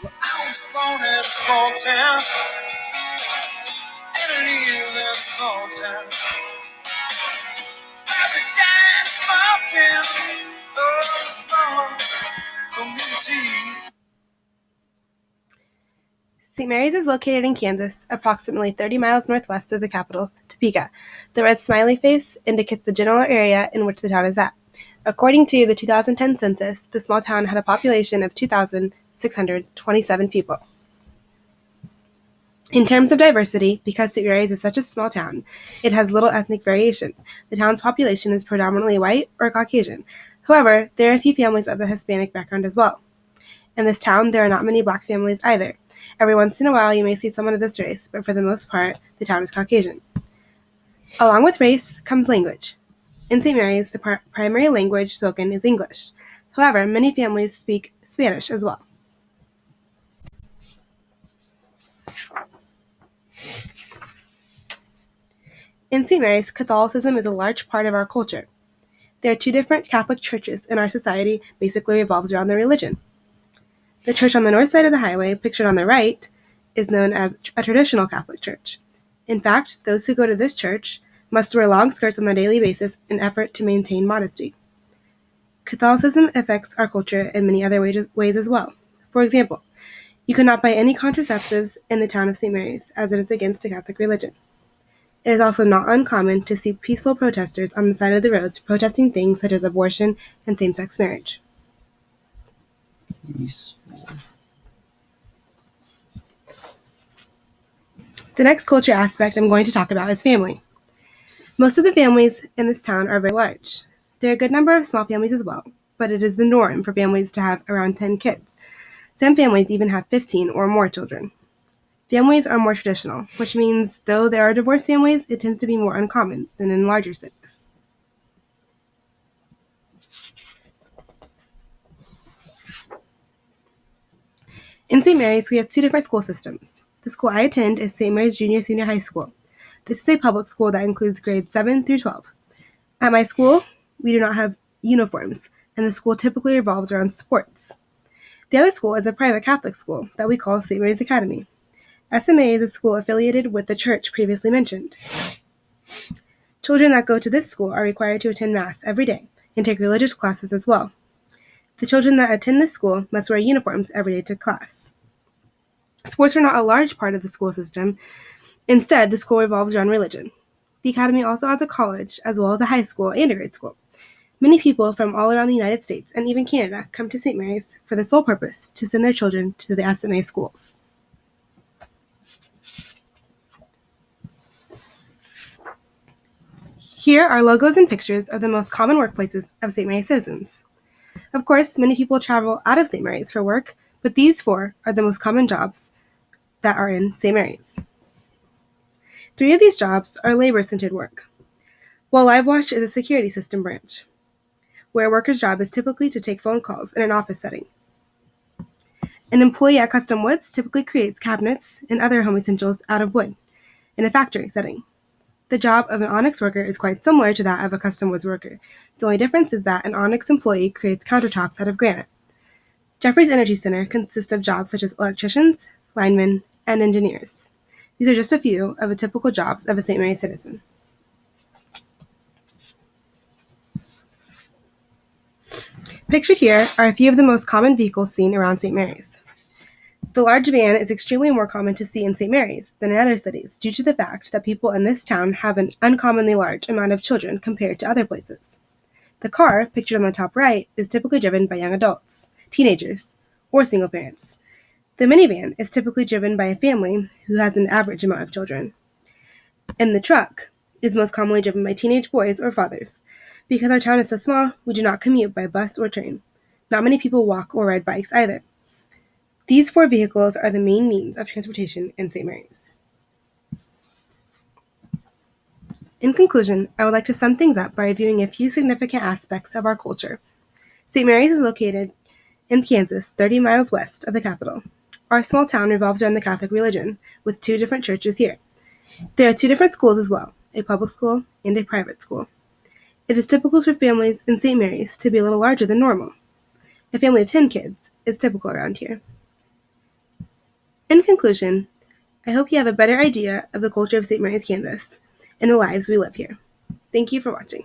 Well, I was born in a small town and I live in a small town. Every day in a small town, oh, small community. St. Mary's is located in Kansas, approximately 30 miles northwest of the capital, Topeka. The red smiley face indicates the general area in which the town is at. According to the 2010 census, the small town had a population of 2,627 people. In terms of diversity, because St. Mary's is such a small town, it has little ethnic variation. The town's population is predominantly white or Caucasian. However, there are a few families of the Hispanic background as well. In this town, there are not many black families either. Every once in a while, you may see someone of this race, but for the most part, the town is Caucasian. Along with race comes language. In St. Mary's, the primary language spoken is English. However, many families speak Spanish as well. In St. Mary's, Catholicism is a large part of our culture. There are two different Catholic churches, and our society basically revolves around their religion. The church on the north side of the highway, pictured on the right, is known as a traditional Catholic church. In fact, those who go to this church must wear long skirts on a daily basis in an effort to maintain modesty. Catholicism affects our culture in many other ways as well. For example, you cannot buy any contraceptives in the town of St. Mary's, as it is against the Catholic religion. It is also not uncommon to see peaceful protesters on the side of the roads protesting things such as abortion and same-sex marriage. The next culture aspect I'm going to talk about is family. Most of the families in this town are very large. There are a good number of small families as well, but it is the norm for families to have around 10 kids. Some families even have 15 or more children. Families are more traditional, which means though there are divorced families, it tends to be more uncommon than in larger cities. In St. Mary's, we have two different school systems. The school I attend is St. Mary's Junior-Senior High School. This is a public school that includes grades 7 through 12. At my school, we do not have uniforms, and the school typically revolves around sports. The other school is a private Catholic school that we call St. Mary's Academy. SMA is a school affiliated with the church previously mentioned. Children that go to this school are required to attend Mass every day and take religious classes as well. The children that attend this school must wear uniforms every day to class. Sports are not a large part of the school system. Instead, the school revolves around religion. The academy also has a college, as well as a high school and a grade school. Many people from all around the United States and even Canada come to St. Mary's for the sole purpose to send their children to the SMA schools. Here are logos and pictures of the most common workplaces of St. Mary's citizens. Of course, many people travel out of St. Mary's for work, but these four are the most common jobs that are in St. Mary's. 3 of these jobs are labor-centered work. Well, LiveWatch is a security system branch, where a worker's job is typically to take phone calls in an office setting. An employee at Custom Woods typically creates cabinets and other home essentials out of wood in a factory setting. The job of an Onyx worker is quite similar to that of a Custom Woods worker. The only difference is that an Onyx employee creates countertops out of granite. Jeffries Energy Center consists of jobs such as electricians, linemen, and engineers. These are just a few of the typical jobs of a St. Mary's citizen. Pictured here are a few of the most common vehicles seen around St. Mary's. The large van is extremely more common to see in St. Mary's than in other cities due to the fact that people in this town have an uncommonly large amount of children compared to other places. The car, pictured on the top right, is typically driven by young adults, teenagers, or single parents. The minivan is typically driven by a family who has an average amount of children. And the truck is most commonly driven by teenage boys or fathers. Because our town is so small, we do not commute by bus or train. Not many people walk or ride bikes either. These 4 vehicles are the main means of transportation in St. Mary's. In conclusion, I would like to sum things up by reviewing a few significant aspects of our culture. St. Mary's is located in Kansas, 30 miles west of the capital. Our small town revolves around the Catholic religion, with 2 different churches here. There are 2 different schools as well, a public school and a private school. It is typical for families in St. Mary's to be a little larger than normal. A family of 10 kids is typical around here. In conclusion, I hope you have a better idea of the culture of St. Mary's, Kansas, and the lives we live here. Thank you for watching.